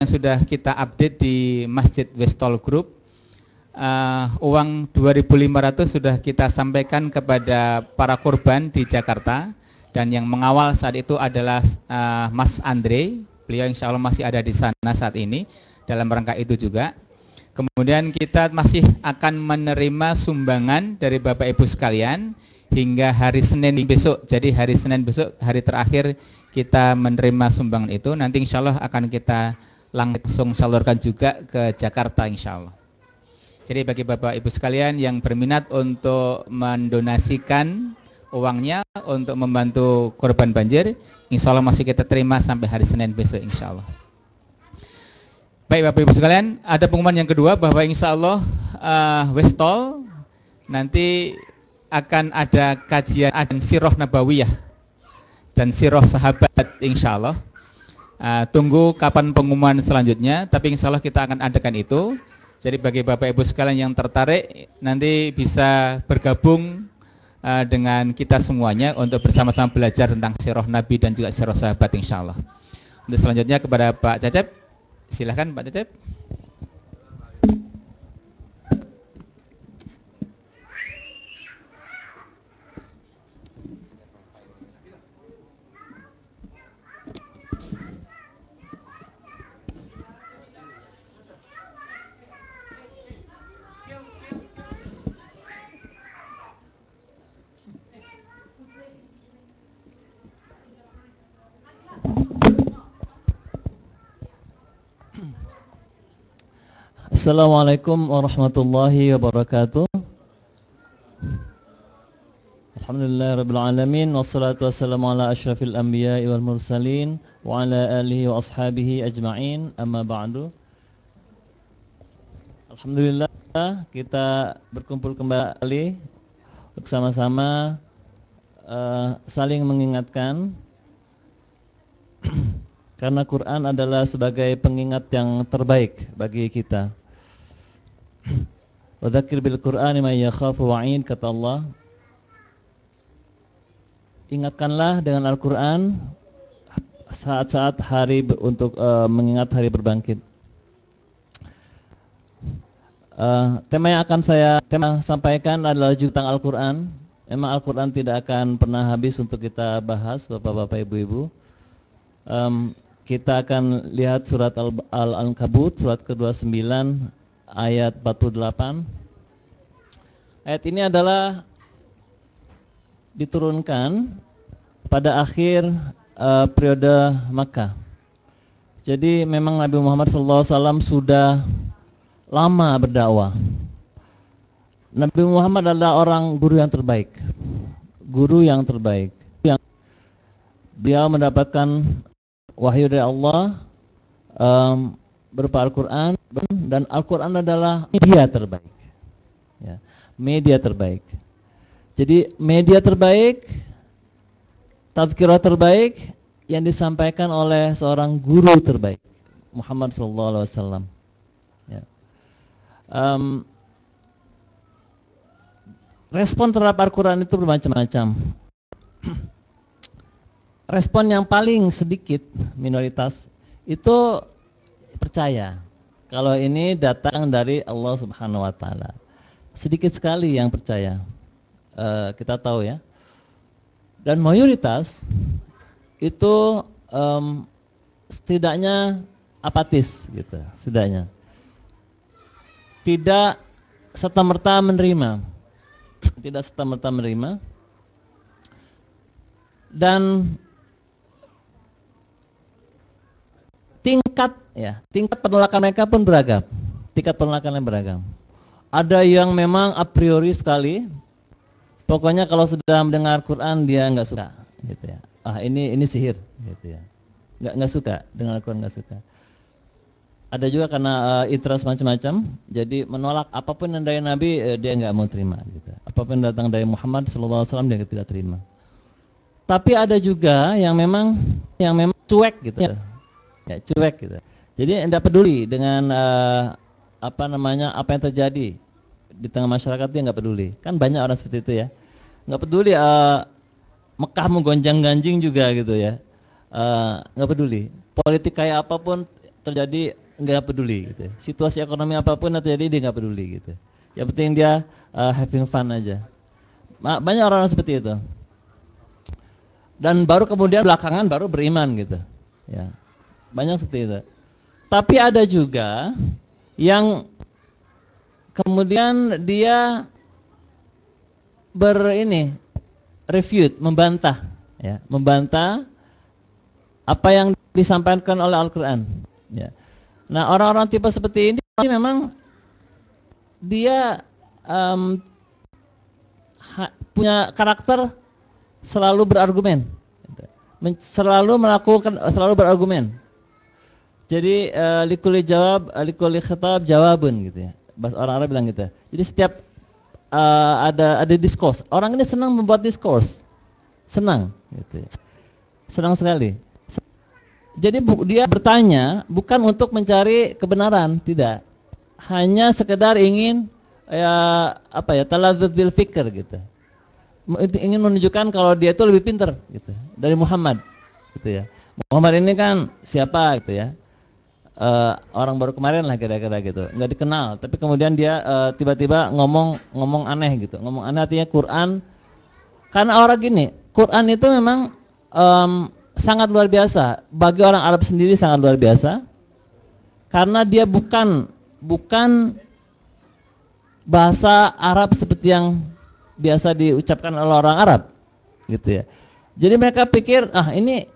sudah kita update di Masjid Westol Group. Uang 2.500 sudah kita sampaikan kepada para korban di Jakarta, dan yang mengawal saat itu adalah Mas Andre. Beliau insya Allah masih ada di sana saat ini dalam rangka itu juga. Kemudian kita masih akan menerima sumbangan dari Bapak Ibu sekalian hingga hari Senin besok. Jadi hari Senin besok, hari terakhir kita menerima sumbangan itu. Nanti insya Allah akan kita langsung salurkan juga ke Jakarta insya Allah. Jadi bagi Bapak Ibu sekalian yang berminat untuk mendonasikan uangnya untuk membantu korban banjir, insya Allah masih kita terima sampai hari Senin besok insya Allah. Baik Bapak Ibu sekalian, ada pengumuman yang kedua bahwa insya Allah Westol nanti akan ada kajian dan sirah nabawiyah dan sirah sahabat insya Allah. Tunggu kapan pengumuman selanjutnya, tapi insya Allah kita akan adakan itu. Jadi bagi Bapak Ibu sekalian yang tertarik nanti bisa bergabung dengan kita semuanya untuk bersama-sama belajar tentang sirah Nabi dan juga sirah sahabat insya Allah. Untuk selanjutnya kepada Pak Cecep, silahkan Pak Cecep. Assalamualaikum warahmatullahi wabarakatuh. Alhamdulillah rabbil alamin, wassalatu wassalamu ala asyrafil anbiya'i wal mursalin wa ala alihi wa ashabihi ajma'in, amma ba'du. Alhamdulillah kita berkumpul kembali bersama-sama saling mengingatkan karena Quran adalah sebagai pengingat yang terbaik bagi kita. Wa dzakir bil Qur'ani may yakhafu wa'id, kata Allah. Ingatkanlah dengan Al-Quran saat-saat hari untuk mengingat hari berbangkit. Tema yang akan saya sampaikan adalah juga tentang Al-Quran. Memang Al-Quran tidak akan pernah habis untuk kita bahas, Bapak-bapak, Ibu-ibu. Kita akan lihat surat Al-Ankabut, surat ke-29 ayat 48. Ayat ini adalah diturunkan pada akhir periode Makkah. Jadi memang Nabi Muhammad SAW sudah lama berdakwah. Nabi Muhammad adalah orang guru yang terbaik. Guru yang terbaik. Beliau mendapatkan wahyu dari Allah berupa Al-Quran, dan Al-Quran adalah media terbaik ya, media terbaik. Jadi media terbaik, tazkirah terbaik yang disampaikan oleh seorang guru terbaik, Muhammad SAW ya. Respon terhadap Al-Quran itu bermacam-macam. Respon yang paling sedikit, minoritas, itu percaya kalau ini datang dari Allah Subhanahu wa Ta'ala. Sedikit sekali yang percaya, kita tahu ya. Dan mayoritas itu setidaknya apatis gitu, setidaknya tidak serta-merta menerima, tidak serta-merta menerima. Dan tingkat penolakan mereka pun beragam. Tingkat penolakannya beragam. Ada yang memang a priori sekali, pokoknya kalau sudah mendengar Quran dia nggak suka, gitu ya. Ini sihir, gitu ya. Nggak suka dengar Quran, nggak suka. Ada juga karena interest macam-macam, jadi menolak apapun yang dari Nabi dia nggak mau terima, gitu. Apapun yang datang dari Muhammad SAW dia tidak terima. Tapi ada juga yang memang cuek, gitu ya, cuek, gitu. Jadi tidak peduli dengan apa yang terjadi di tengah masyarakat, dia nggak peduli. Kan banyak orang seperti itu ya, nggak peduli Mekah menggonjang-ganjing juga gitu ya, nggak peduli. Politik kayak apapun terjadi nggak peduli gitu. Situasi ekonomi apapun yang terjadi dia nggak peduli gitu. Yang penting dia having fun aja. Banyak orang-orang seperti itu. Dan baru kemudian belakangan baru beriman gitu. Ya. Banyak seperti itu. Tapi ada juga yang kemudian dia refute, membantah, ya, membantah apa yang disampaikan oleh Al-Quran. Ya. Nah, orang-orang tipe seperti ini memang dia punya karakter selalu berargumen, selalu berargumen. Jadi likuli jawab, likuli khitab jawabun gitu ya. Bahasa orang Arab bilang gitu. Jadi setiap ada diskurs. Orang ini senang membuat diskurs, senang, gitu ya. Senang sekali. Jadi dia bertanya bukan untuk mencari kebenaran, tidak. Hanya sekedar ingin taladzuz bil fikr gitu. Ingin menunjukkan kalau dia itu lebih pintar gitu dari Muhammad, gitu ya. Muhammad ini kan siapa gitu ya? Orang baru kemarin lah kira-kira gitu, nggak dikenal. Tapi kemudian dia tiba-tiba ngomong aneh gitu. Ngomong aneh artinya Quran. Karena orang gini, Quran itu memang sangat luar biasa. Bagi orang Arab sendiri sangat luar biasa. Karena dia bukan bahasa Arab seperti yang biasa diucapkan oleh orang Arab, gitu ya. Jadi mereka pikir, ini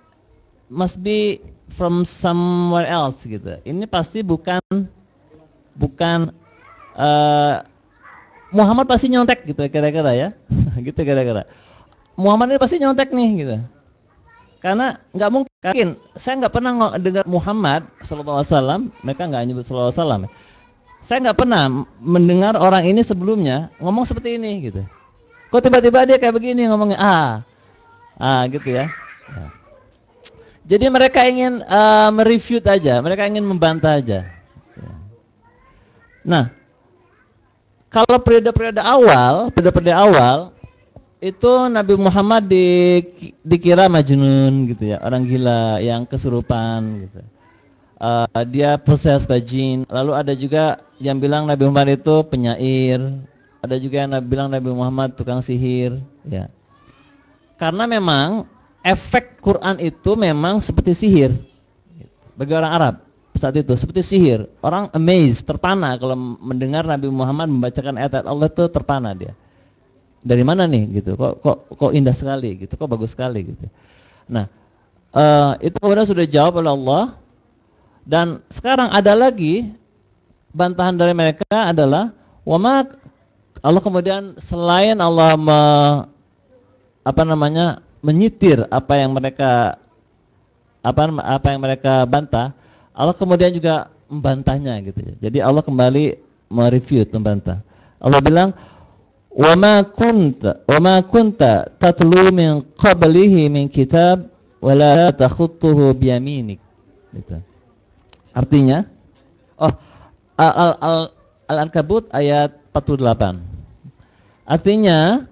must be from somewhere else gitu. Ini pasti bukan Muhammad pasti nyontek gitu kira-kira ya. Gitu kira-kira. Muhammad ini pasti nyontek nih gitu. Karena nggak mungkin, saya nggak pernah dengar Muhammad SAW, mereka nggak nyebut SAW. Saya nggak pernah mendengar orang ini sebelumnya ngomong seperti ini gitu. Kok tiba-tiba dia kayak begini ngomongnya gitu ya. Jadi mereka ingin merefute aja, mereka ingin membantah aja. Nah, kalau periode-periode awal itu Nabi Muhammad dikira majnun gitu ya, orang gila yang kesurupan gitu. Dia possessed by jin. Lalu ada juga yang bilang Nabi Muhammad itu penyair. Ada juga yang bilang Nabi Muhammad tukang sihir ya. Karena memang efek Quran itu memang seperti sihir bagi orang Arab saat itu, seperti sihir. Orang amazed, terpana kalau mendengar Nabi Muhammad membacakan ayat Allah itu, terpana dia. Dari mana nih gitu? Kok indah sekali gitu, kok bagus sekali gitu. Nah, itu kemudian sudah dijawab oleh Allah. Dan sekarang ada lagi bantahan dari mereka adalah Allah kemudian selain Allah menyitir apa yang mereka bantah, Allah kemudian juga membantahnya gitu ya. Jadi Allah kembali merefute, membantah. Allah bilang wa ma kunta tatlu min qablihi min kitab wa la takhutuhu bi yaminik gitu. Artinya Al-Ankabut ayat 48. Artinya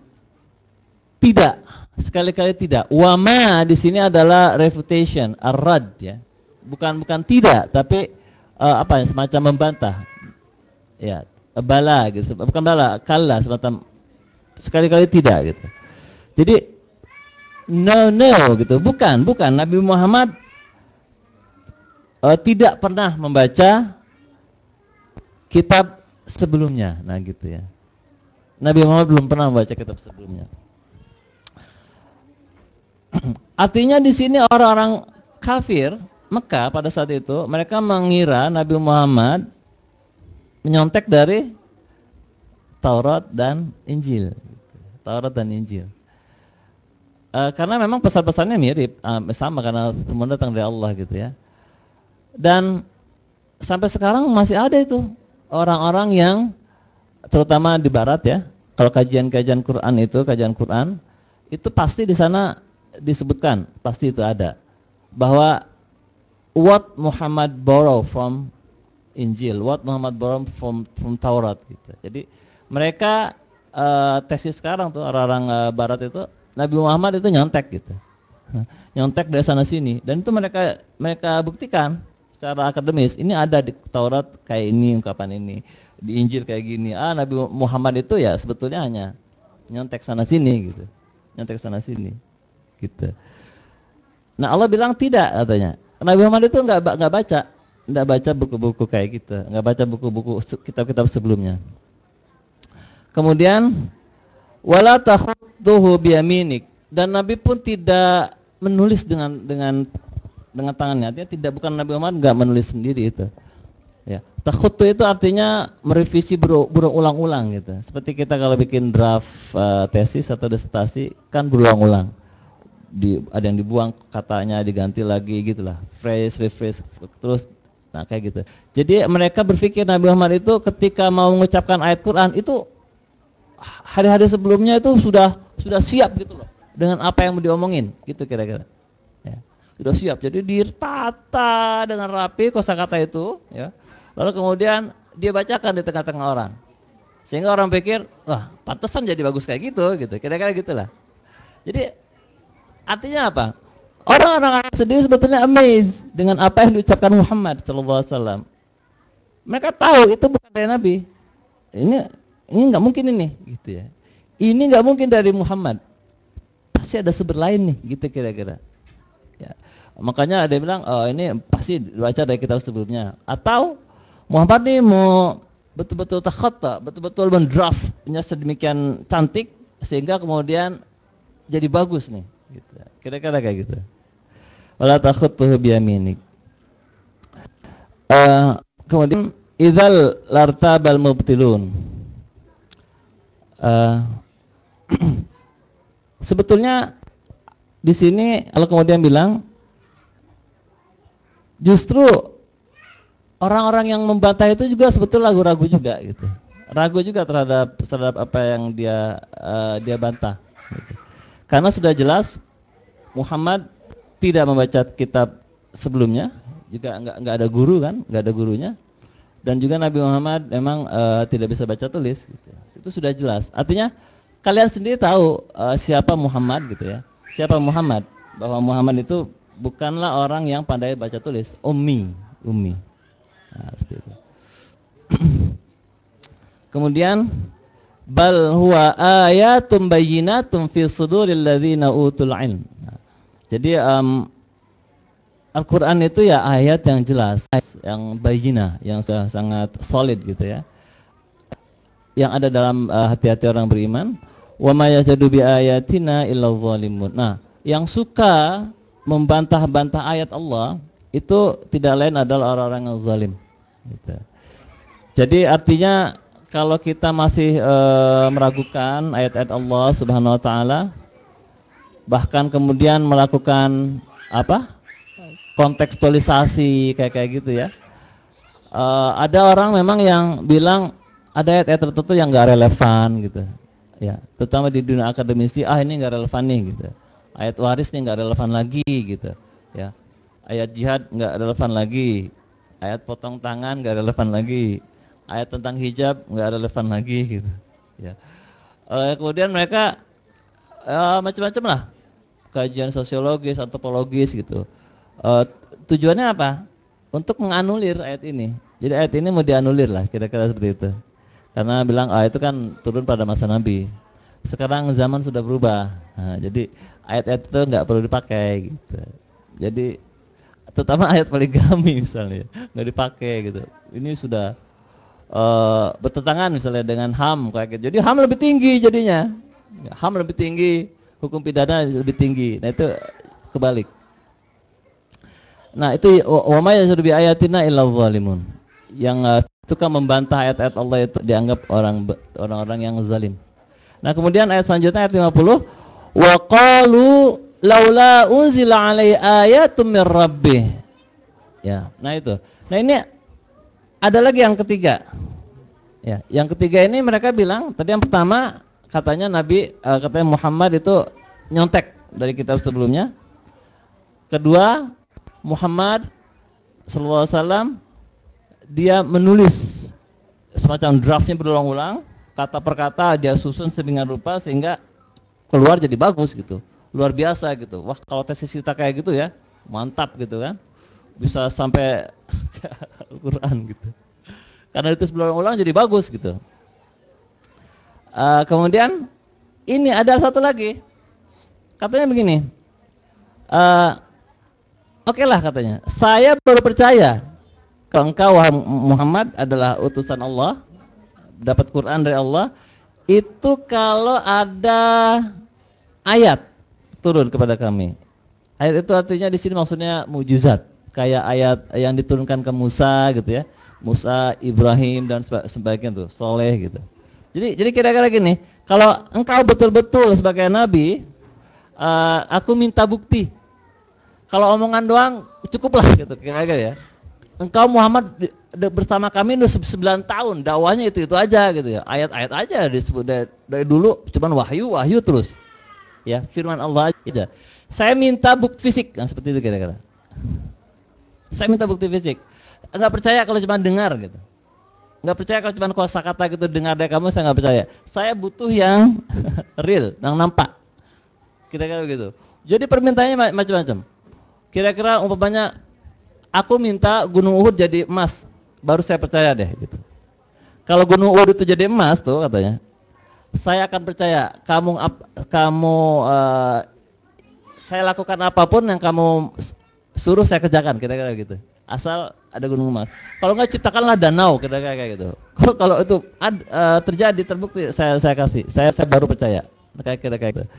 tidak, sekali-kali tidak. Wama di sini adalah refutation, ar-rad ya. Bukan tidak, tapi semacam membantah. Ya, bala gitu. Bukan bala, kalla semacam sekali-kali tidak gitu. Jadi no gitu. Bukan. Nabi Muhammad tidak pernah membaca kitab sebelumnya. Nah gitu ya. Nabi Muhammad belum pernah membaca kitab sebelumnya. Artinya di sini orang-orang kafir Mekah pada saat itu mereka mengira Nabi Muhammad menyontek dari Taurat dan Injil. Karena memang pesan-pesannya mirip, sama karena semua datang dari Allah gitu ya. Dan sampai sekarang masih ada itu orang-orang yang terutama di barat ya, kalau kajian Quran itu pasti di sana disebutkan, pasti itu ada bahwa what Muhammad borrow from Injil, what Muhammad borrow from Taurat gitu. Jadi mereka tesis sekarang tuh orang-orang barat itu Nabi Muhammad itu nyontek gitu. Nyontek dari sana sini, dan itu mereka buktikan secara akademis. Ini ada di Taurat kayak ini ungkapan ini, di Injil kayak gini. Nabi Muhammad itu ya sebetulnya hanya nyontek sana sini gitu. Nyontek sana sini gitu. Nah, Allah bilang tidak katanya. Nabi Muhammad itu enggak baca buku-buku kayak gitu, enggak baca buku-buku kitab-kitab sebelumnya. Kemudian wala takhutuhu biyaminik, dan Nabi pun tidak menulis dengan tangannya. Artinya tidak, bukan Nabi Muhammad enggak menulis sendiri itu. Ya, takhutu itu artinya merevisi berulang-ulang gitu. Seperti kita kalau bikin draft tesis atau disertasi kan berulang-ulang. Ada yang dibuang katanya, diganti lagi gitulah. Phrase, refresh terus, nah kayak gitu. Jadi mereka berpikir Nabi Muhammad itu ketika mau mengucapkan ayat Quran itu hari-hari sebelumnya itu sudah siap gitu loh dengan apa yang mau diomongin gitu kira-kira. Ya, sudah siap. Jadi ditata dengan rapi kosakata itu, ya. Lalu kemudian dia bacakan di tengah-tengah orang. Sehingga orang pikir, wah, pantesan jadi bagus kayak gitu. Kira-kira gitulah. Jadi artinya apa? Orang-orang Arab sendiri sebetulnya amazed dengan apa yang diucapkan Muhammad SAW. Mereka tahu itu bukan dari Nabi. Ini nggak mungkin ini, gitu ya. Ini nggak mungkin dari Muhammad. Pasti ada sumber lain nih, gitu kira-kira. Ya. Makanya ada yang bilang, oh ini pasti dibaca dari kitab sebelumnya. Atau Muhammad ini mau betul-betul takhatta, betul-betul mendraftnya sedemikian cantik sehingga kemudian jadi bagus nih. Gitu. Kira-kira kayak gitu. Wala takhutuhu biyaminik. Kemudian idzal lartabal mubtilun. Sebetulnya di sini Allah kemudian bilang justru orang-orang yang membantah itu juga sebetulnya ragu-ragu juga gitu. Ragu juga terhadap apa yang dia bantah. Gitu. Karena sudah jelas Muhammad tidak membaca kitab sebelumnya, juga enggak ada guru kan, enggak ada gurunya. Dan juga Nabi Muhammad memang tidak bisa baca tulis gitu. Itu sudah jelas. Artinya kalian sendiri tahu siapa Muhammad gitu ya. Siapa Muhammad? Bahwa Muhammad itu bukanlah orang yang pandai baca tulis, ummi. Nah, seperti itu. Kemudian bal huwa ayatum bayyinatum fi suduril ladzina utul ilm. Nah, jadi Al-Quran itu ya ayat yang jelas, yang bayyinah, yang sudah sangat solid gitu ya, yang ada dalam hati-hati orang beriman. Wa may yajadu bi ayatina illa zalimun. Nah, yang suka membantah-bantah ayat Allah itu tidak lain adalah orang-orang yang zalim gitu. Jadi artinya kalau kita masih meragukan ayat-ayat Allah Subhanahu wa taala, bahkan kemudian melakukan kontekstualisasi kayak gitu ya. Ada orang memang yang bilang ada ayat-ayat tertentu yang enggak relevan gitu. Ya, terutama di dunia akademisi, ini enggak relevan nih gitu. Ayat waris nih enggak relevan lagi gitu. Ya. Ayat jihad enggak relevan lagi. Ayat potong tangan enggak relevan lagi. Ayat tentang hijab enggak relevan lagi gitu. Ya. Kemudian mereka macam-macam lah. Kajian sosiologis, antropologis gitu. Tujuannya apa? Untuk menganulir ayat ini. Jadi ayat ini mau dianulir lah, kira-kira seperti itu. Karena bilang itu kan turun pada masa Nabi. Sekarang zaman sudah berubah. Nah, jadi ayat-ayat itu nggak perlu dipakai gitu. Jadi terutama ayat poligami misalnya nggak dipakai gitu. Ini sudah bertentangan misalnya dengan HAM kayak gitu. Jadi HAM lebih tinggi jadinya. HAM lebih tinggi, hukum pidana lebih tinggi. Nah itu kebalik. Nah itu wa may yajadu bi ayatina illa zalimun. Yang suka membantah ayat-ayat Allah itu dianggap orang-orang yang zalim. Nah kemudian ayat selanjutnya ayat 50, wa qalu laula unzila alai ayatum mir rabbih. Ya, nah itu. Nah ini ada lagi yang ketiga. Ya, yang ketiga ini mereka bilang, tadi yang pertama katanya katanya Muhammad itu nyontek dari kitab sebelumnya. Kedua, Muhammad sallallahu alaihi wasallam dia menulis semacam draftnya berulang-ulang, kata per kata dia susun sedemikian rupa sehingga keluar jadi bagus gitu, luar biasa gitu. Wah kalau tesis kita kayak gitu ya, mantap gitu kan. bisa sampai Al-Quran gitu. Karena itu berulang-ulang jadi bagus gitu. Kemudian ini ada satu lagi, katanya begini, oke lah katanya, saya baru percaya kalau engkau wahai Muhammad adalah utusan Allah, dapat Quran dari Allah, itu kalau ada ayat turun kepada kami. Ayat itu artinya di sini maksudnya mukjizat, kayak ayat yang diturunkan ke Musa gitu ya, Musa, Ibrahim dan sebagainya tuh, Soleh gitu. Jadi kira-kira gini, kalau engkau betul-betul sebagai nabi, aku minta bukti. Kalau omongan doang cukuplah gitu kira-kira ya. Engkau Muhammad bersama kami udah 9 tahun, dakwanya itu aja gitu ya. Ayat-ayat aja disebut dari dulu, cuman wahyu terus. Ya, firman Allah aja. Saya minta bukti fisik, nah seperti itu kira-kira. Saya minta bukti fisik. Enggak percaya kalau cuma dengar gitu. Nggak percaya kalau cuma kosakata gitu dengar dari kamu, saya nggak percaya. Saya butuh yang real, yang nampak. Kira-kira begitu. Jadi permintaannya macam-macam. Kira-kira umpamanya aku minta Gunung Uhud jadi emas, baru saya percaya deh gitu. Kalau Gunung Uhud itu jadi emas tuh katanya, saya akan percaya. Saya lakukan apapun yang kamu suruh saya kerjakan, kira-kira gitu. Asal ada gunung emas. Kalau nggak ciptakanlah danau, kira-kira kayak gitu. Kalau itu terjadi, terbukti, saya kasih. Saya baru percaya. Kira-kira kayak gitu.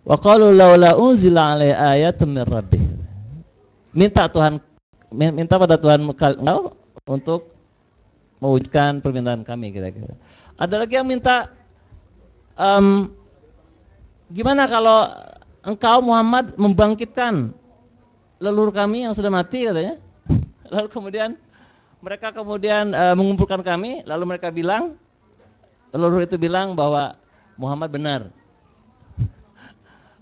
Wa qalu laula unzila alaihi ayatun min rabbih. Minta pada Tuhan engkau untuk mewujudkan permintaan kami, kira-kira. Ada lagi yang minta gimana kalau engkau Muhammad membangkitkan leluhur kami yang sudah mati, katanya. Lalu mereka mengumpulkan kami, lalu mereka bilang, leluhur itu bilang bahwa Muhammad benar.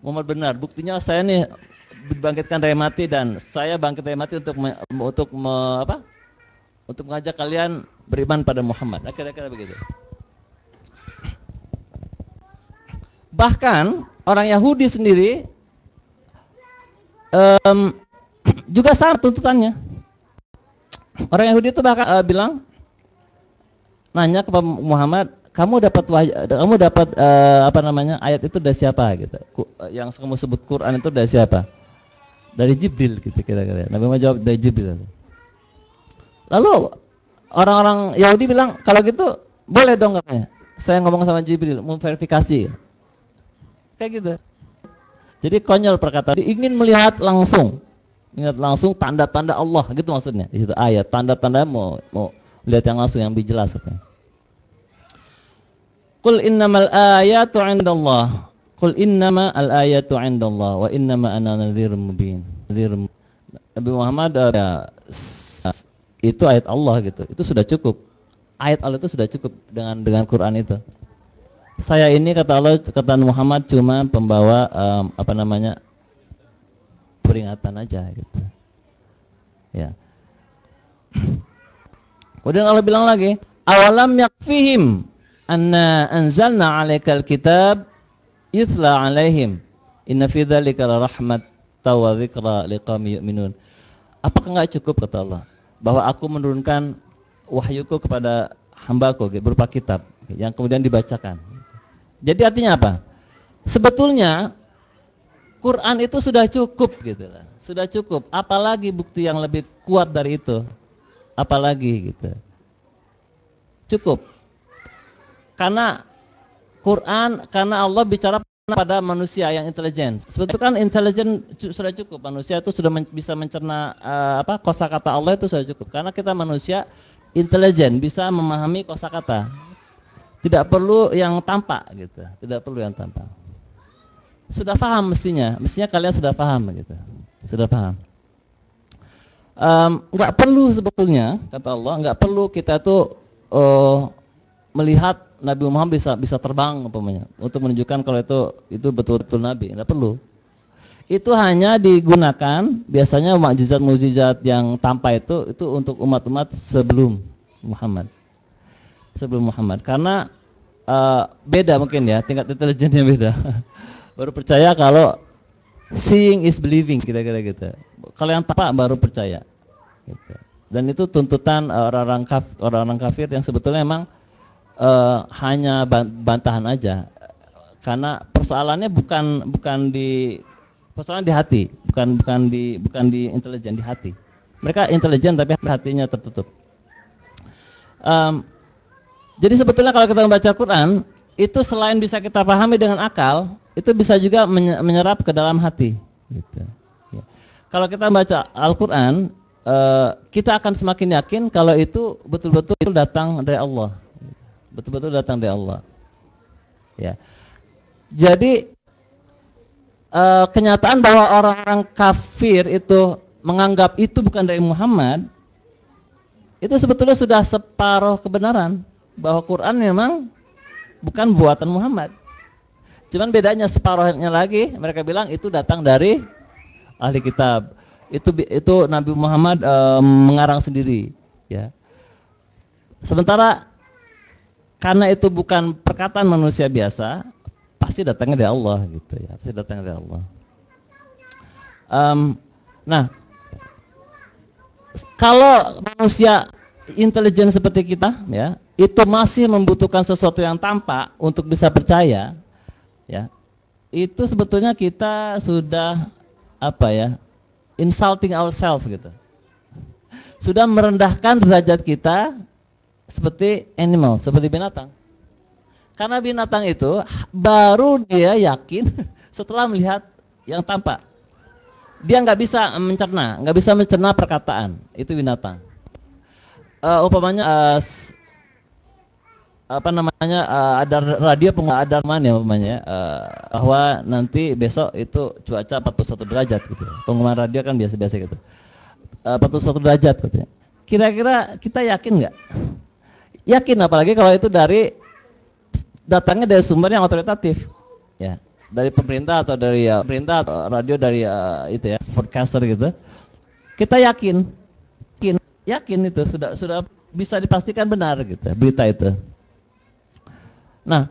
Muhammad benar. Buktinya saya nih dibangkitkan dari mati, dan saya bangkit dari mati untuk mengajak kalian beriman pada Muhammad. Kira-kira begitu. Bahkan orang Yahudi sendiri juga sama tuntutannya. Orang Yahudi itu bahkan bilang, nanya kepada Muhammad, kamu dapat ayat itu dari siapa gitu? Yang kamu sebut Quran itu dari siapa? Dari Jibril gitu kira-kira. Nabi Muhammad jawab dari Jibril. Lalu orang-orang Yahudi bilang, kalau gitu boleh dong katanya. Saya ngomong sama Jibril, mau verifikasi. Kayak gitu. Jadi konyol perkataan, ingin melihat langsung. Ingat langsung tanda-tanda Allah gitu maksudnya. Di situ ayat tanda-tanda mau lihat yang langsung, yang lebih jelas katanya. Qul innamal ayatu 'indallah. Qul innama al-ayatu 'indallah wa innama ana nadhirun mubin. Nabi Muhammad itu ayat Allah gitu. Itu sudah cukup. Ayat Allah itu sudah cukup dengan Quran itu. Saya ini kata Allah, kata Muhammad cuma pembawa peringatan aja gitu. Ya. Kemudian Allah bilang lagi, awalam yakfihim anna anzalna 'alaikal kitab yutla 'alaihim inna fi dzalika larahmatan wa dzikra liqaumin yu'minun. Apakah enggak cukup kata Allah bahwa aku menurunkan wahyuku kepada hambaku berupa kitab yang kemudian dibacakan. Jadi artinya apa? Sebetulnya Quran itu sudah cukup gitu lah. Sudah cukup. Apalagi bukti yang lebih kuat dari itu? Apalagi gitu. Cukup. Karena Allah bicara pada manusia yang intelijen. Sebetulnya kan intelijen sudah cukup. Manusia itu sudah bisa mencerna kosakata Allah itu sudah cukup. Karena kita manusia intelijen, bisa memahami kosakata. Tidak perlu yang tampak gitu. Tidak perlu yang tampak. Sudah paham mestinya kalian sudah paham gitu, sudah paham. Nggak perlu sebetulnya kata Allah, nggak perlu kita tuh melihat Nabi Muhammad bisa terbang umpamanya untuk menunjukkan kalau itu betul-betul Nabi, nggak perlu. Itu hanya digunakan biasanya mukjizat-mukjizat yang tampak itu untuk umat-umat sebelum Muhammad, karena beda mungkin ya, tingkat intelijennya beda. Baru percaya kalau seeing is believing, kira-kira gitu. Kalau yang tampak baru percaya. Gitu. Dan itu tuntutan orang-orang kafir yang sebetulnya memang hanya bantahan aja, karena persoalannya bukan di hati, bukan di intelijen, di hati. Mereka intelijen tapi hatinya tertutup. Jadi sebetulnya kalau kita membaca Quran itu selain bisa kita pahami dengan akal, itu bisa juga menyerap ke dalam hati. Gitu. Ya. Kalau kita membaca Al-Quran, kita akan semakin yakin kalau itu betul-betul datang dari Allah, betul-betul datang dari Allah. Ya. Jadi kenyataan bahwa orang-orang kafir itu menganggap itu bukan dari Muhammad, itu sebetulnya sudah separuh kebenaran, bahwa Quran memang bukan buatan Muhammad. Cuman bedanya separuhnya lagi, mereka bilang itu datang dari ahli kitab. Itu Nabi Muhammad mengarang sendiri, ya. Sementara karena itu bukan perkataan manusia biasa, pasti datangnya dari Allah, gitu ya. Pasti datangnya dari Allah. Nah, kalau manusia intelijen seperti kita, ya, itu masih membutuhkan sesuatu yang tampak untuk bisa percaya, ya, itu sebetulnya kita sudah insulting ourselves, gitu. Sudah merendahkan derajat kita seperti animal, seperti binatang. Karena binatang itu baru dia yakin setelah melihat yang tampak. Dia nggak bisa mencerna perkataan, itu binatang. Umpamanya ada radio ada mana umpamanya bahwa nanti besok itu cuaca 41 derajat gitu. Pengumuman radio kan biasa-biasa gitu. 41 derajat gitu. Kira-kira kita yakin nggak? Yakin, apalagi kalau itu datangnya dari sumber yang otoritatif, ya, dari pemerintah atau dari pemerintah atau radio dari itu ya, forecaster gitu. Kita yakin itu sudah bisa dipastikan benar gitu berita itu. Nah,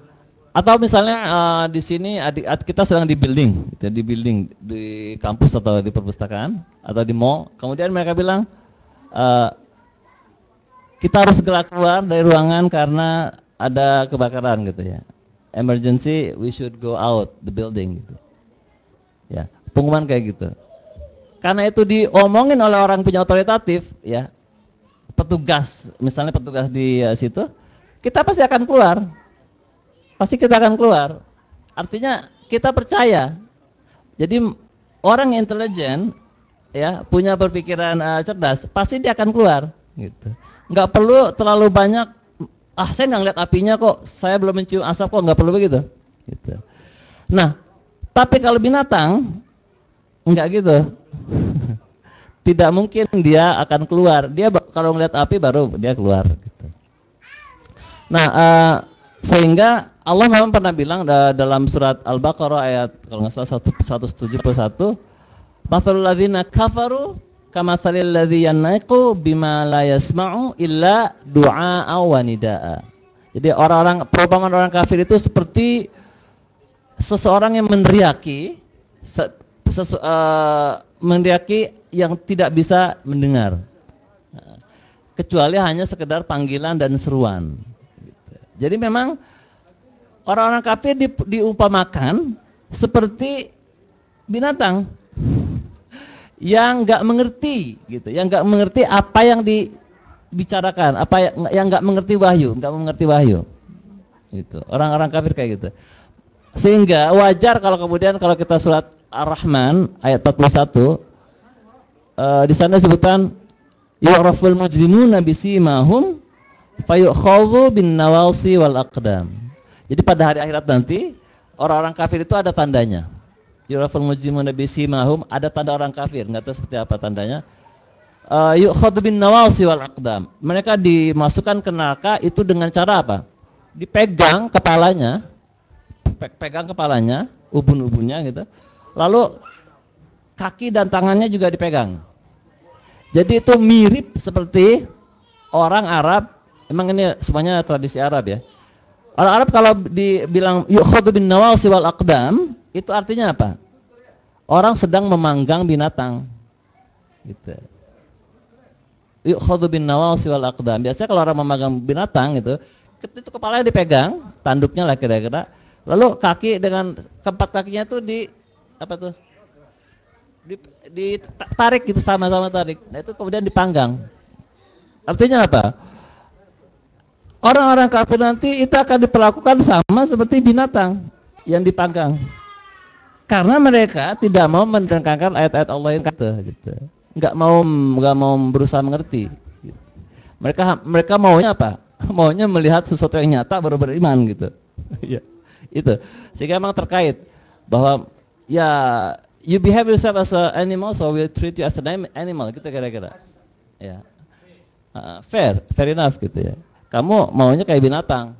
atau misalnya di sini kita sedang di building, gitu, di kampus atau di perpustakaan atau di mall, kemudian mereka bilang kita harus segera keluar dari ruangan karena ada kebakaran, gitu ya. Emergency, we should go out the building, gitu. Ya, pengumuman kayak gitu. Karena itu diomongin oleh orang punya otoritatif, ya. Misalnya petugas di situ, kita pasti akan keluar. Pasti kita akan keluar. Artinya kita percaya. Jadi orang intelijen, ya, punya berpikiran cerdas, pasti dia akan keluar, gitu. Nggak perlu terlalu banyak. Saya nggak ngeliat apinya kok, saya belum mencium asap kok, nggak perlu begitu. Gitu. Nah, tapi kalau binatang nggak gitu. Tidak mungkin dia akan keluar. Dia kalau ngeliat api baru dia keluar. Gitu. Nah, sehingga Allah memang pernah bilang dalam surat Al-Baqarah ayat kalau nggak salah 171, "Matsalul ladzina kafaru kamatsalil ladzi yanaiqu bima la yasma'u illa du'a wa nidaa." Jadi perumpamaan orang kafir itu seperti seseorang yang meneriaki yang tidak bisa mendengar, kecuali hanya sekedar panggilan dan seruan. Jadi memang orang-orang kafir diumpamakan seperti binatang yang nggak mengerti, gitu, yang nggak mengerti apa yang dibicarakan, yang nggak mengerti wahyu, gitu. Orang-orang kafir kayak gitu. Sehingga wajar kalau kemudian kalau kita surat Ar-Rahman ayat 41, di sana disebutkan yu'raful mujrimuna bisimahum fayu'khadhu bin nawasi wal aqdam. Jadi pada hari akhirat nanti orang-orang kafir itu ada tandanya. Yu'raful mujrimuna bisimahum, ada tanda orang kafir, enggak tahu seperti apa tandanya. Yu'khadhu bin nawasi wal aqdam. Mereka dimasukkan ke neraka itu dengan cara apa? Dipegang kepalanya, ubun-ubunnya gitu. Lalu kaki dan tangannya juga dipegang. Jadi itu mirip seperti orang Arab. Emang ini semuanya tradisi Arab ya. Orang Arab kalau dibilang yu'khadhu bin nawasi wal aqdam, itu artinya apa? Orang sedang memanggang binatang. Gitu. yu'khadhu bin nawasi wal aqdam. Biasanya kalau orang memegang binatang itu kepalanya dipegang, tanduknya lah kira-kira. Lalu kaki dengan keempat kakinya tuh di apa tuh? Ditarik gitu, sama-sama tarik. Nah, itu kemudian dipanggang. Artinya apa? Orang-orang kafir nanti itu akan diperlakukan sama seperti binatang yang dipanggang. Karena mereka tidak mau mendengarkan ayat-ayat Allah yang kata gitu. Nggak mau berusaha mengerti. Mereka maunya apa? Maunya melihat sesuatu yang nyata baru beriman gitu. Ya, itu. Sehingga memang terkait bahwa ya you behave yourself as an animal, so we'll treat you as an animal gitu kira-kira. Ya. Fair enough gitu ya. Kamu maunya kayak binatang,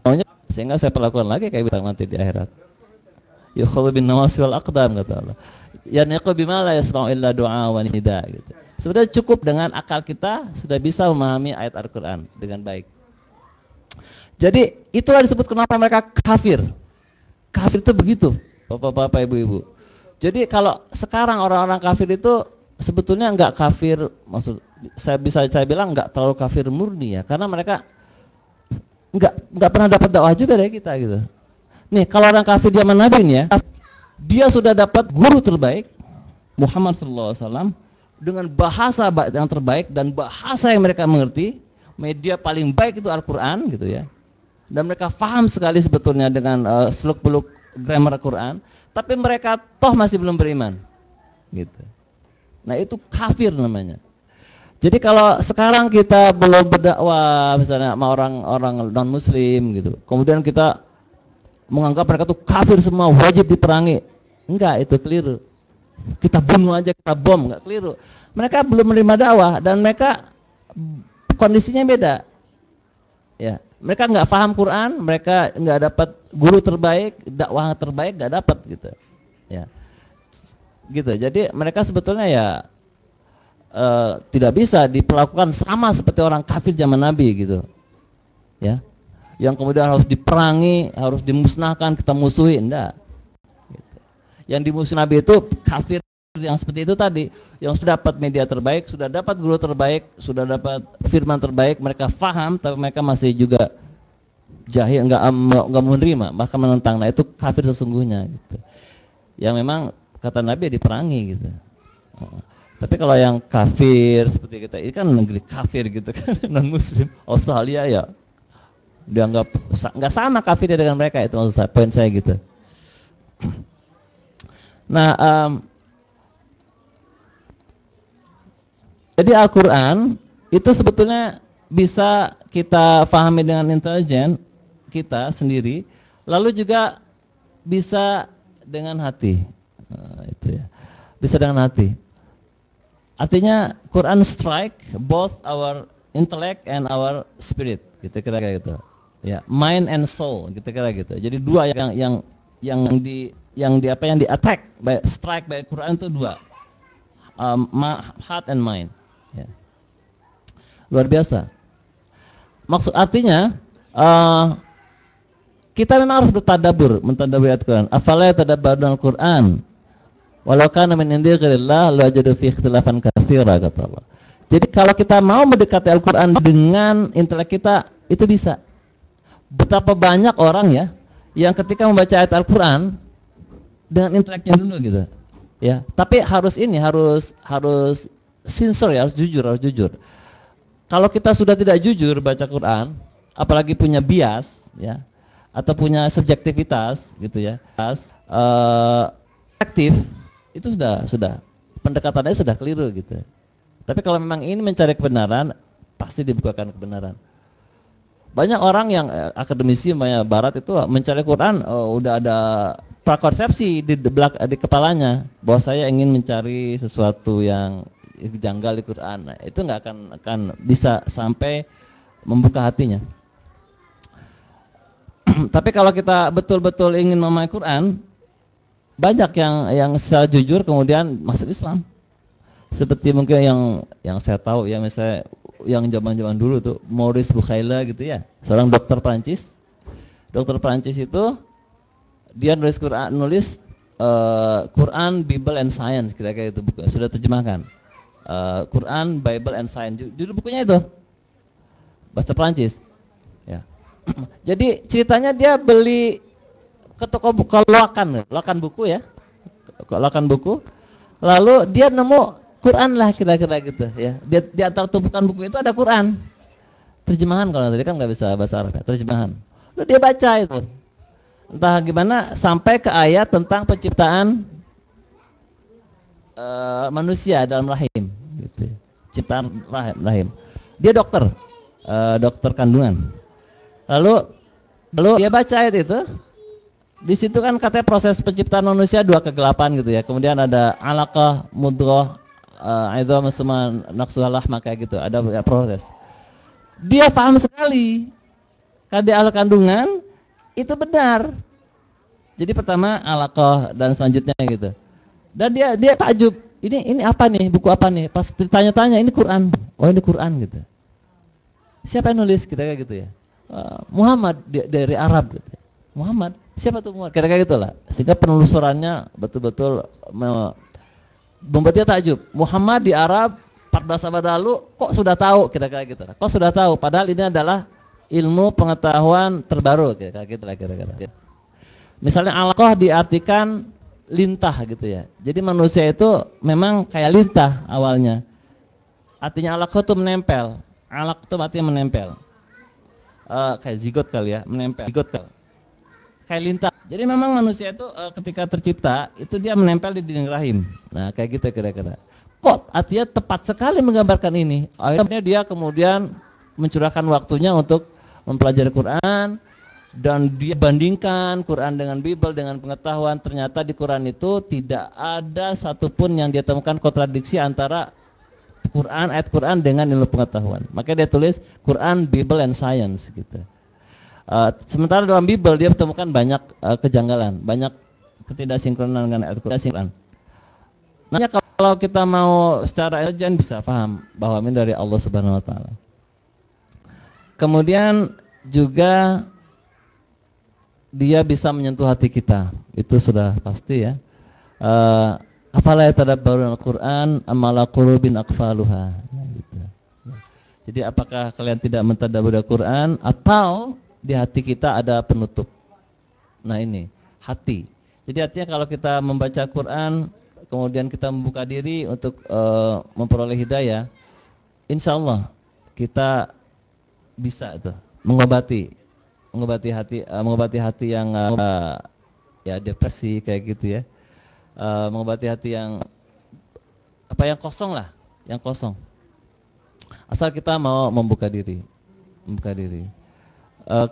sehingga saya perlakukan lagi kayak binatang nanti di akhirat. Yukhadhu bin nawasi wal aqdam kata Allah. Yaniqu bima la yasma'u illa du'a wa nida gitu. Sebenarnya cukup dengan akal kita sudah bisa memahami ayat Al-Qur'an dengan baik. Jadi itulah disebut kenapa mereka kafir. Kafir itu begitu, Bapak-bapak, Ibu-ibu. Jadi kalau sekarang orang-orang kafir itu sebetulnya enggak kafir, saya bilang enggak terlalu kafir murni ya, karena mereka enggak pernah dapat dakwah juga dari kita gitu. Nih, kalau orang kafir zaman Nabi nih ya, dia sudah dapat guru terbaik Muhammad SAW dengan bahasa yang terbaik dan bahasa yang mereka mengerti. Media paling baik itu Al-Qur'an gitu ya. Dan mereka paham sekali sebetulnya dengan seluk-beluk grammar Al-Qur'an, tapi mereka toh masih belum beriman. Gitu. Nah, itu kafir namanya. Jadi kalau sekarang kita belum berdakwah misalnya sama orang-orang non muslim gitu, kemudian kita menganggap mereka tuh kafir semua, wajib diperangi. Enggak, itu keliru. Kita bunuh aja, kita bom, enggak, keliru. Mereka belum menerima dakwah dan mereka kondisinya beda. Ya, mereka enggak paham Quran, mereka enggak dapat guru terbaik, dakwah terbaik enggak dapat gitu. Ya. Gitu. Jadi mereka sebetulnya ya tidak bisa diperlakukan sama seperti orang kafir zaman Nabi gitu. Ya. Yang kemudian harus diperangi, harus dimusnahkan, kita musuhi, enggak. Gitu. Yang dimusuhi Nabi itu kafir yang seperti itu tadi, yang sudah dapat media terbaik, sudah dapat guru terbaik, sudah dapat firman terbaik, mereka faham, tapi mereka masih juga jahil, enggak menerima, bahkan menentang. Nah, itu kafir sesungguhnya. Gitu. Yang memang kata Nabi ya diperangi gitu. Tapi kalau yang kafir seperti kita, ini kan negeri kafir gitu kan, non Muslim, Australia ya. Dianggap nggak sama kafirnya dengan mereka, itu maksud saya, poin saya gitu. Nah, jadi Al-Quran itu sebetulnya bisa kita pahami dengan intelijen kita sendiri, lalu juga bisa dengan hati. Nah, itu ya, bisa dengan hati. Artinya Quran strike both our intellect and our spirit, gitu kira-kira gitu. Ya, mind and soul, gitu kira gitu. Jadi dua yang di attack by strike by Quran itu dua, heart and mind. Ya. Luar biasa. Maksud artinya kita memang harus bertadabbur, mentadabburi Al-Quran. Afala yatadabbaruna Al-Quran walau kana min indi ghairillah lawajadu fi ikhtilafan katsira, kata Allah. Jadi kalau kita mau mendekati Al-Quran dengan intelek kita, itu bisa. Betapa banyak orang ya yang ketika membaca ayat Al-Quran dengan inteleknya dulu gitu ya, tapi harus sincere ya, harus jujur. Kalau kita sudah tidak jujur baca Quran, apalagi punya bias ya, atau punya subjektivitas gitu ya, aktif, itu sudah pendekatannya sudah keliru gitu. Tapi kalau memang ini mencari kebenaran, pasti dibukakan kebenaran. Banyak orang yang akademisi barat itu mencari Quran, udah ada prakonsepsi di kepalanya bahwa saya ingin mencari sesuatu yang janggal di Quran. Nah, itu nggak akan bisa sampai membuka hatinya. Tapi kalau kita betul-betul ingin memahami Quran, banyak yang secara jujur kemudian masuk Islam. Seperti mungkin yang saya tahu ya, misalnya yang zaman-zaman dulu tuh Maurice Bucaille gitu ya, seorang dokter Prancis. Dokter Prancis itu dia nulis Quran, Bible and Science, kira-kira itu buku sudah terjemahkan. Quran, Bible and Science. Judul bukunya itu bahasa Perancis. Ya. Jadi ceritanya dia beli ke toko buku, loakan buku ya, loakan buku. Lalu dia nemu Quran lah kira-kira gitu ya. Di antara tumpukan buku itu ada Quran. Terjemahan, kalau tadi kan nggak bisa bahasa Arab ya, terjemahan. Lalu dia baca itu. Entah gimana sampai ke ayat tentang penciptaan manusia dalam rahim gitu. Ciptaan rahim. Dia dokter, dokter kandungan. Lalu dia baca ayat itu. Di situ kan katanya proses penciptaan manusia 2 ke 8 gitu ya. Kemudian ada alaqah, mudghah, idham, summa naqsuha lahma, kayak gitu. Ada proses. Dia paham sekali. KDA kandungan itu benar. Jadi pertama alaqah dan selanjutnya gitu. Dan dia takjub. Ini apa nih? Buku apa nih? Pas ditanya-tanya, ini Quran. Oh, ini Quran gitu. Siapa yang nulis? Kira-kira gitu ya. Muhammad dari Arab gitu. Muhammad, siapa tuh Muhammad? Kira-kira gitulah. Sehingga penelusurannya betul-betul membuat dia takjub. Muhammad di Arab 14 abad lalu kok sudah tahu, kira-kira gitu. Kok sudah tahu? Padahal ini adalah ilmu pengetahuan terbaru, kira-kira. Misalnya alaqah diartikan lintah gitu ya. Jadi manusia itu memang kayak lintah awalnya. Artinya alaqah itu menempel. Alaq itu artinya menempel. Kayak zigot kali ya, menempel. Zigot kali. Kayak lintah. Jadi memang manusia itu ketika tercipta itu dia menempel di dinding rahim. Nah, kayak gitu kira-kira. Kok artinya tepat sekali menggambarkan ini. Akhirnya dia kemudian mencurahkan waktunya untuk mempelajari Quran, dan dia bandingkan Quran dengan Bible dengan pengetahuan. Ternyata di Quran itu tidak ada satupun yang dia temukan kontradiksi antara Quran, ayat Quran dengan ilmu pengetahuan. Makanya dia tulis Quran, Bible and Science gitu. Sementara dalam Bible dia temukan banyak kejanggalan, banyak ketidaksinkronan dengan ayat Quran. Nah, kalau kita mau secara elegan bisa paham bahwa ini dari Allah Subhanahu wa taala. Kemudian juga dia bisa menyentuh hati kita. Itu sudah pasti ya. Afala yatadabbaruna al-Qur'an am ala qulubin aqfaluha. Gitu. Jadi apakah kalian tidak mentadabburi Al-Qur'an atau di hati kita ada penutup? Nah, ini hati. Jadi artinya kalau kita membaca Quran kemudian kita membuka diri untuk memperoleh hidayah, insya Allah kita bisa itu mengobati hati yang ya depresi kayak gitu ya, mengobati hati yang kosong lah, yang kosong. Asal kita mau membuka diri.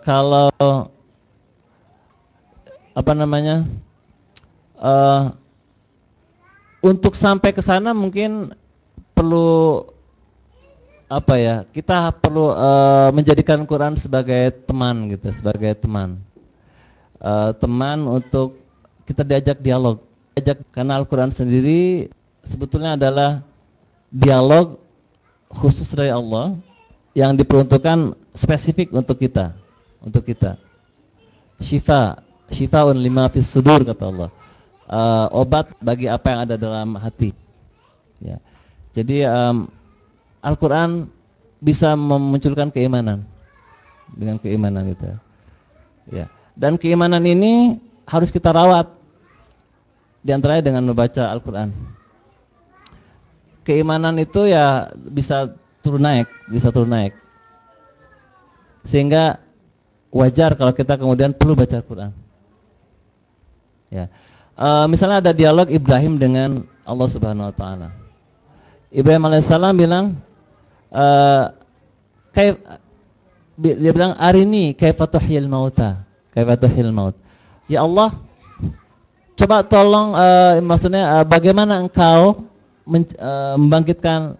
Kalau untuk sampai ke sana mungkin perlu kita perlu menjadikan Quran sebagai teman gitu, sebagai teman untuk kita diajak dialog. Karena Al-Quran sendiri sebetulnya adalah dialog khusus dari Allah yang diperuntukkan spesifik untuk kita. Syifa'un lima fis sudur, kata Allah. Obat bagi apa yang ada dalam hati. Ya. Jadi Al-Quran bisa memunculkan keimanan dengan keimanan itu. Ya. Dan keimanan ini harus kita rawat, diantaranya dengan membaca Al-Quran. Keimanan itu ya bisa turun naik. Sehingga wajar kalau kita kemudian perlu baca Al-Quran. Ya. Misalnya ada dialog Ibrahim dengan Allah Subhanahu wa taala. Ibrahim alaihissalam bilang, dia bilang, arini kaifa tuhyil mauta, maut. Ya Allah, coba tolong, maksudnya bagaimana engkau membangkitkan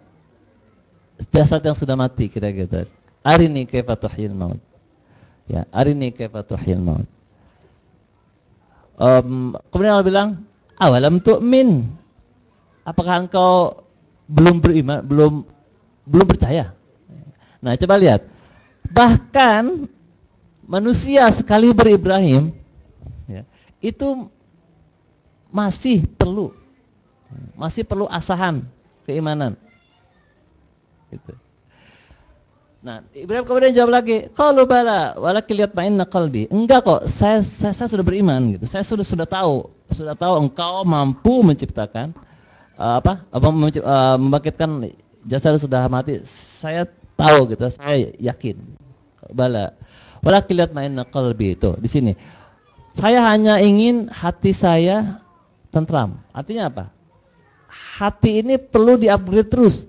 jasad yang sudah mati, kira-kira. Arini kaifa tuhyil maut. Ya, arini kaifa tuhyil maut. Kemudian Allah bilang, awalam tu'min, apakah engkau belum beriman, belum percaya? Nah, coba lihat, bahkan manusia sekali beribrahim ya, itu masih perlu asahan keimanan. Gitu. Nah, Ibrahim kemudian jawab lagi, qalu bala walakin liyatma'inna qalbi. Enggak kok, saya sudah beriman gitu. Saya sudah tahu engkau mampu menciptakan membangkitkan jasad sudah mati. Saya tahu gitu, saya yakin. Bala walakin liyatma'inna qalbi, itu di sini. Saya hanya ingin hati saya tentram. Artinya apa? Hati ini perlu di-upgrade terus.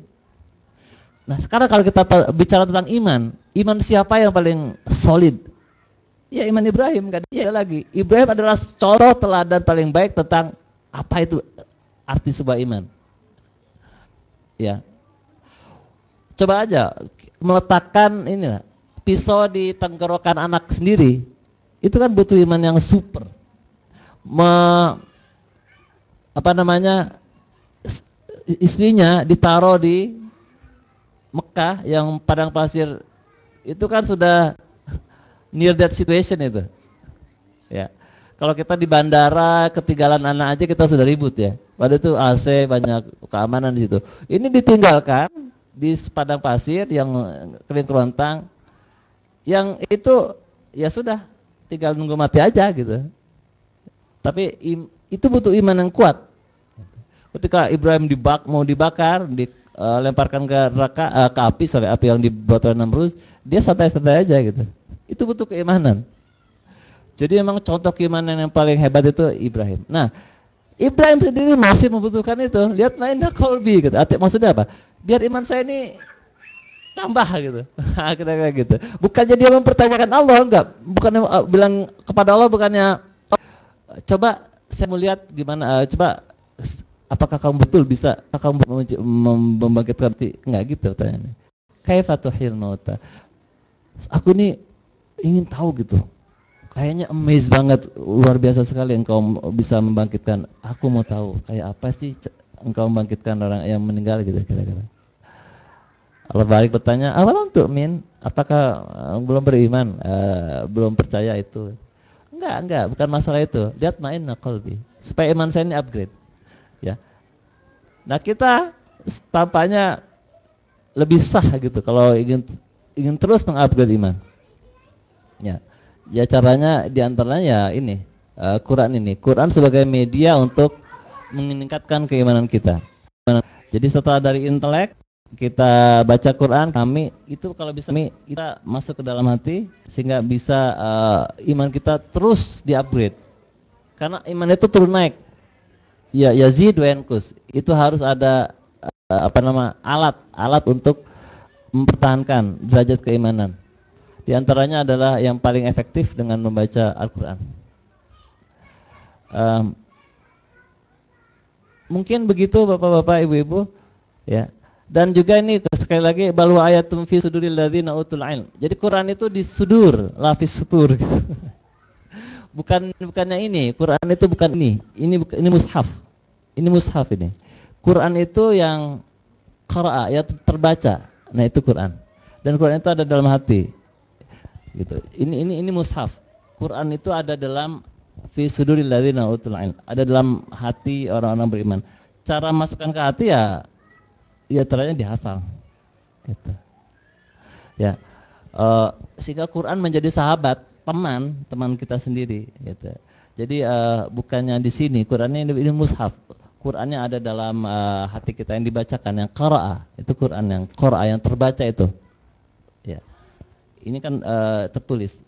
Nah, sekarang kalau kita bicara tentang iman siapa yang paling solid? Ya iman Ibrahim, kan? Ya lagi. Ibrahim adalah contoh teladan paling baik tentang apa itu arti sebuah iman. Ya. Coba aja meletakkan inilah pisau di tenggorokan anak sendiri. Itu kan butuh iman yang super. Istrinya ditaruh di Mekah yang padang pasir, itu kan sudah near that situation itu. Ya. Kalau kita di bandara ketinggalan anak aja kita sudah ribut ya. Padahal itu AC banyak keamanan di situ. Ini ditinggalkan di padang pasir yang kering kerontang. Yang itu ya sudah tinggal nunggu mati aja gitu. Tapi itu butuh iman yang kuat. Ketika Ibrahim mau dibakar, lemparkan ke api, api yang dibuat oleh Namrud, dia santai-santai aja gitu. Itu butuh keimanan. Jadi memang contoh keimanan yang paling hebat itu Ibrahim. Nah, Ibrahim sendiri masih membutuhkan itu. Lihat mainnya qalbi gitu. Maksudnya apa? Biar iman saya ini tambah gitu. Kira-kira gitu. Bukannya dia mempertanyakan Allah, enggak. Bukannya bilang kepada Allah, bukannya coba saya mau lihat gimana, coba apakah kamu betul bisa membangkitkan hati? Enggak gitu pertanyaannya. Kaifa tuhil mauta? Aku nih ingin tahu gitu. Kayaknya amazed banget, luar biasa sekali engkau bisa membangkitkan. Aku mau tahu kayak apa sih engkau membangkitkan orang yang meninggal gitu kira-kira. Allah balik bertanya, awalam tu'min? Apakah belum beriman? Belum percaya itu? Enggak, bukan masalah itu. Lihat ma'inna qalbi. Supaya iman saya ini upgrade. Ya. Nah, kita tampaknya lebih sah gitu kalau ingin terus mengupgrade iman. Ya. Ya caranya diantaranya ya ini, Quran ini. Quran sebagai media untuk meningkatkan keimanan kita. Jadi setelah dari intelek kita baca Quran, kalau bisa kita masuk ke dalam hati sehingga bisa iman kita terus di-upgrade. Karena iman itu terus naik. Ya yazid wa yanqus. Itu harus ada alat untuk mempertahankan derajat keimanan. Di antaranya adalah yang paling efektif dengan membaca Al-Quran. Mungkin begitu bapak-bapak, ibu-ibu, ya. Dan juga ini sekali lagi balwa ayatum fi suduril ladzina utul ilm. Jadi Quran itu di sudur, lafis sutur gitu. Bukannya ini, Quran itu bukan ini. Ini mushaf. Ini mushaf ini. Quran itu yang qira'a, ya terbaca. Nah, itu Quran. Dan Quran itu ada dalam hati. Gitu. Ini mushaf. Quran itu ada dalam fi suduril ladzina utul ilm. Ada dalam hati orang-orang beriman. Cara masukkan ke hati ya caranya dihafal. Gitu. Ya. Sehingga Quran menjadi sahabat, teman kita sendiri gitu. Jadi bukannya di sini Qurannya ini mushaf. Qurannya ada dalam hati kita yang dibacakan, yang qira'a. Itu Quran yang qira'a yang terbaca itu. Ya. Ini kan tertulis.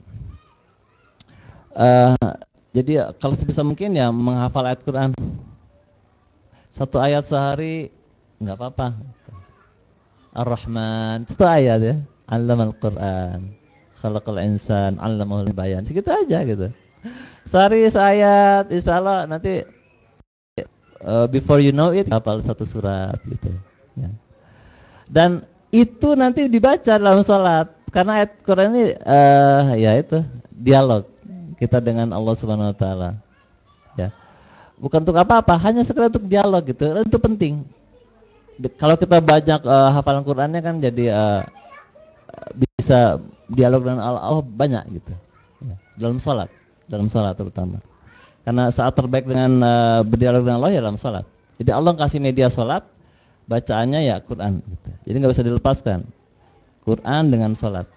Jadi kalau sebisa mungkin ya menghafal ayat Quran. Satu ayat sehari enggak apa-apa. Ar-Rahman, itu ayat ya. 'Allamal Qur'an, khalaqal insan, 'allamahul bayan. Segitu aja gitu. Sehari seayat, insyaallah nanti before you know it hafal satu surat gitu ya. Dan itu nanti dibaca dalam salat. Karena ayat Quran ini ya itu dialog kita dengan Allah Subhanahu wa taala. Ya. Bukan untuk apa-apa, hanya sekedar untuk dialog gitu. Itu penting. Kalau kita banyak hafalan Qurannya kan jadi bisa dialog dengan Allah banyak gitu. Ya. Dalam salat terutama. Karena saat terbaik dengan berdialog dengan Allah ya dalam salat. Jadi Allah kasih media salat, bacaannya ya Quran gitu. Jadi nggak bisa dilepaskan Quran dengan sholat.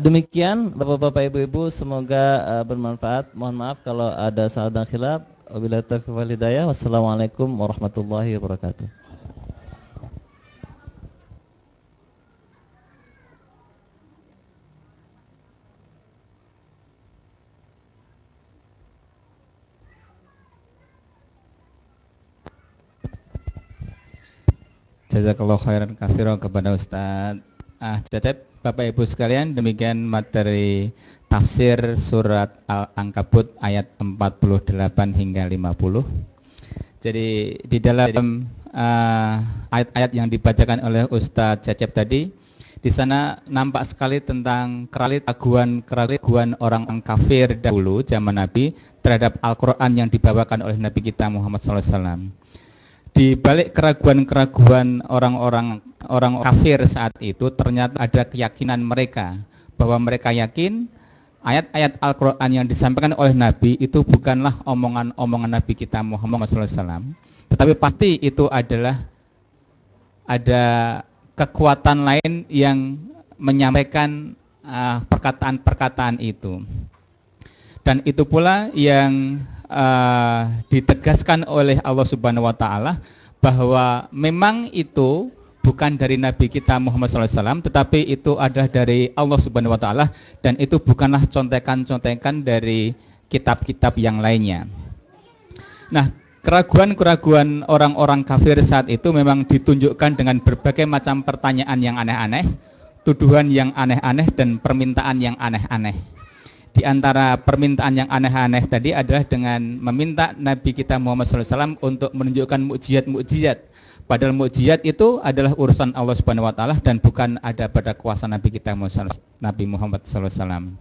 Demikian Bapak-bapak Ibu-ibu, semoga bermanfaat. Mohon maaf kalau ada salah dan khilaf. Wabillahi taufiq wal hidayah. Wassalamualaikum warahmatullahi wabarakatuh. Jazakallahu khairan katsiran kepada Ustaz Cecep. Bapak Ibu sekalian, demikian materi tafsir surat Al-Ankabut ayat 48 hingga 50. Jadi di dalam ayat-ayat yang dibacakan oleh Ustaz Cecep tadi, di sana nampak sekali tentang keraguan orang kafir dahulu zaman Nabi terhadap Al-Quran yang dibawakan oleh Nabi kita Muhammad SAW. Di balik keraguan-keraguan orang kafir saat itu, ternyata ada keyakinan mereka bahwa mereka yakin ayat-ayat Al-Quran yang disampaikan oleh Nabi itu bukanlah omongan-omongan Nabi kita Muhammad SAW, tetapi pasti itu adalah ada kekuatan lain yang menyampaikan perkataan-perkataan itu. Dan itu pula yang ditegaskan oleh Allah Subhanahu wa Ta'ala, bahwa memang itu bukan dari Nabi kita Muhammad SAW, tetapi itu adalah dari Allah Subhanahu wa Ta'ala, dan itu bukanlah contekan-contekan dari kitab-kitab yang lainnya. Nah, keraguan-keraguan orang-orang kafir saat itu memang ditunjukkan dengan berbagai macam pertanyaan yang aneh-aneh, tuduhan yang aneh-aneh, dan permintaan yang aneh-aneh. Di antara permintaan yang aneh-aneh tadi adalah dengan meminta Nabi kita Muhammad SAW untuk menunjukkan mukjizat. Padahal mukjizat itu adalah urusan Allah Subhanahu wa Ta'ala dan bukan ada pada kuasa Nabi kita Nabi Muhammad SAW.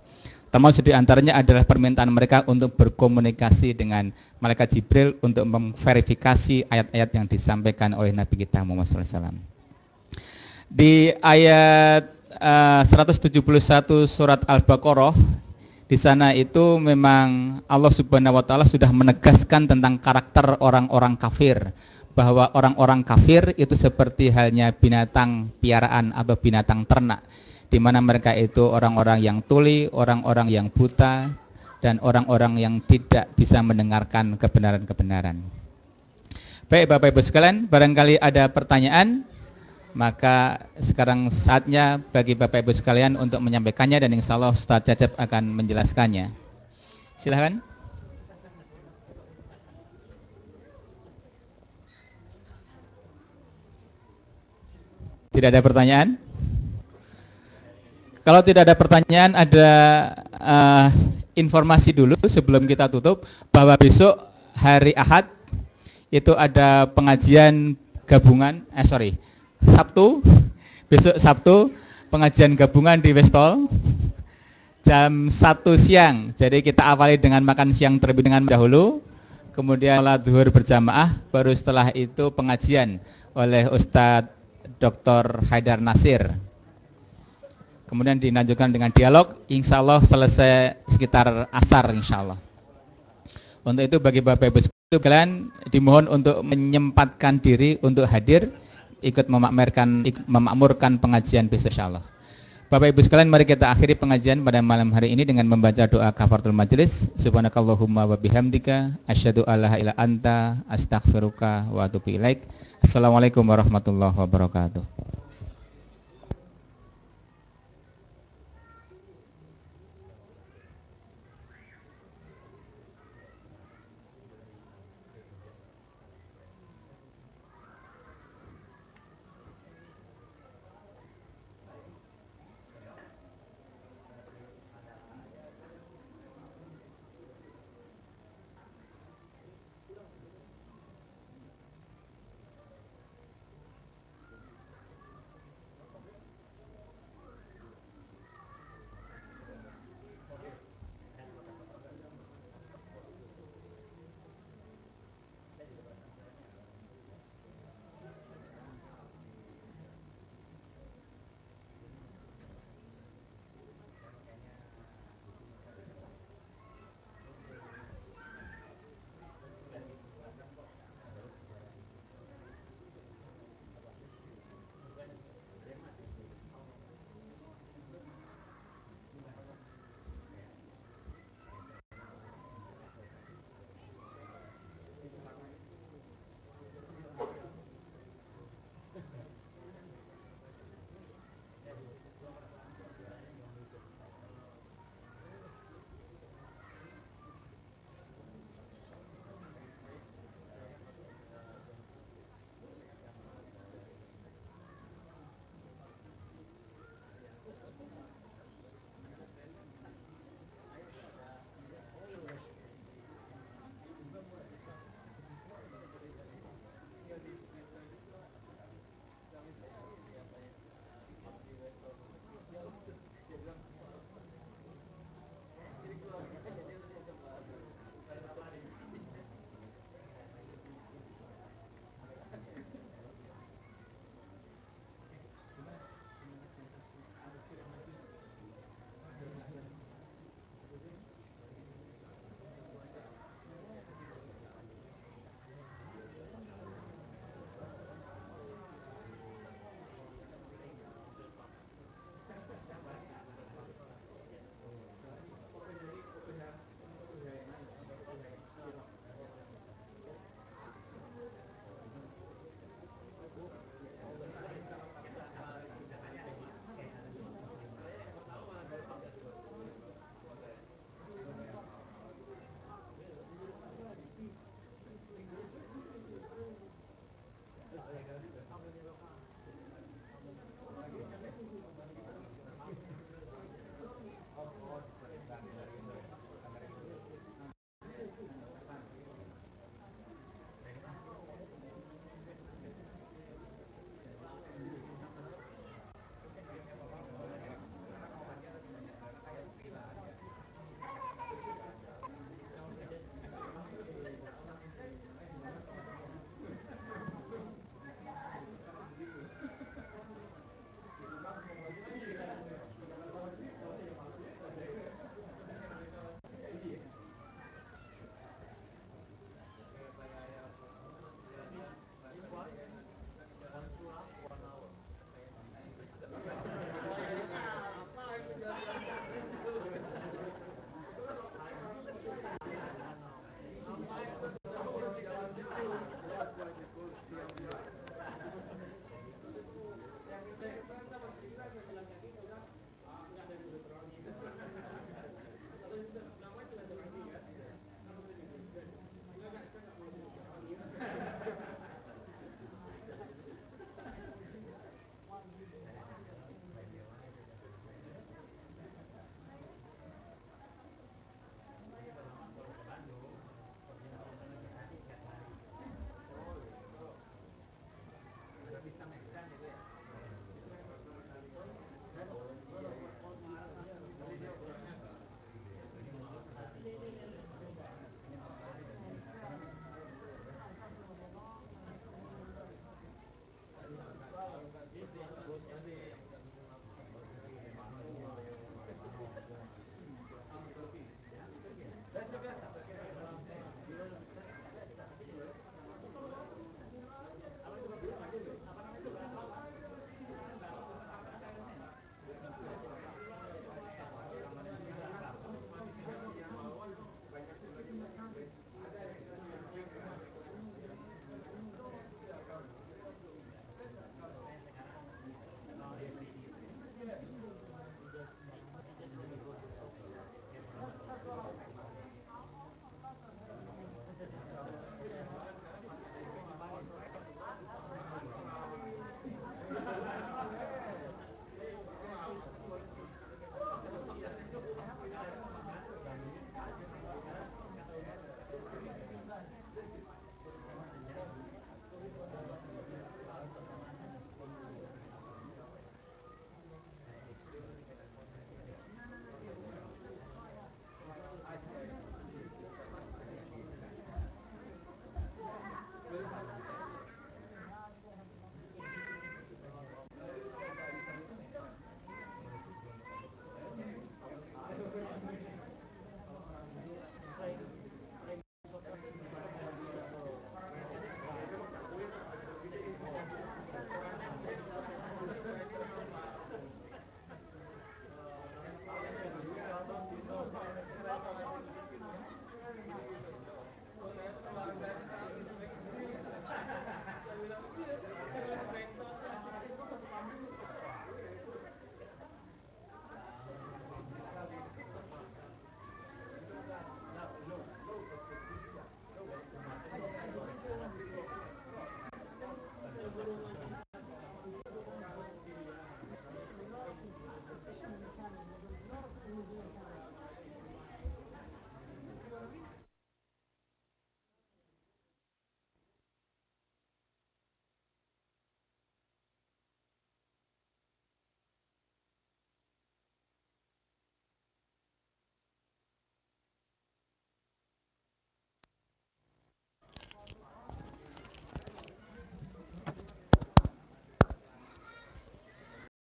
Termasuk di antaranya adalah permintaan mereka untuk berkomunikasi dengan malaikat Jibril untuk memverifikasi ayat-ayat yang disampaikan oleh Nabi kita Muhammad SAW. Di ayat 171 surat Al-Baqarah, di sana itu memang Allah Subhanahu wa Ta'ala sudah menegaskan tentang karakter orang-orang kafir, bahwa orang-orang kafir itu seperti halnya binatang piaraan atau binatang ternak, di mana mereka itu orang-orang yang tuli, orang-orang yang buta, dan orang-orang yang tidak bisa mendengarkan kebenaran-kebenaran. Baik Bapak Ibu sekalian, barangkali ada pertanyaan, maka sekarang saatnya bagi Bapak Ibu sekalian untuk menyampaikannya, dan insya Allah Ustaz Cecep akan menjelaskannya. Silahkan. Tidak ada pertanyaan? Kalau tidak ada pertanyaan, ada informasi dulu sebelum kita tutup, bahwa besok hari Ahad itu ada pengajian gabungan, Sabtu, besok Sabtu pengajian gabungan di Westol jam 1 siang. Jadi kita awali dengan makan siang terlebih dahulu, kemudian sholat zuhur berjamaah, baru setelah itu pengajian oleh Ustadz Dr. Haidar Nasir. Kemudian dilanjutkan dengan dialog, insya Allah selesai sekitar asar insya Allah. Untuk itu bagi Bapak Ibu sekalian dimohon untuk menyempatkan diri untuk hadir, ikut memakmurkan pengajian besok insyaallah. Bapak Ibu sekalian, mari kita akhiri pengajian pada malam hari ini dengan membaca doa kafaratul majelis. Subhanakallahumma wa bihamdika asyhadu alla ilaha illa anta astaghfiruka wa atubu ilaik. Assalamualaikum warahmatullahi wabarakatuh.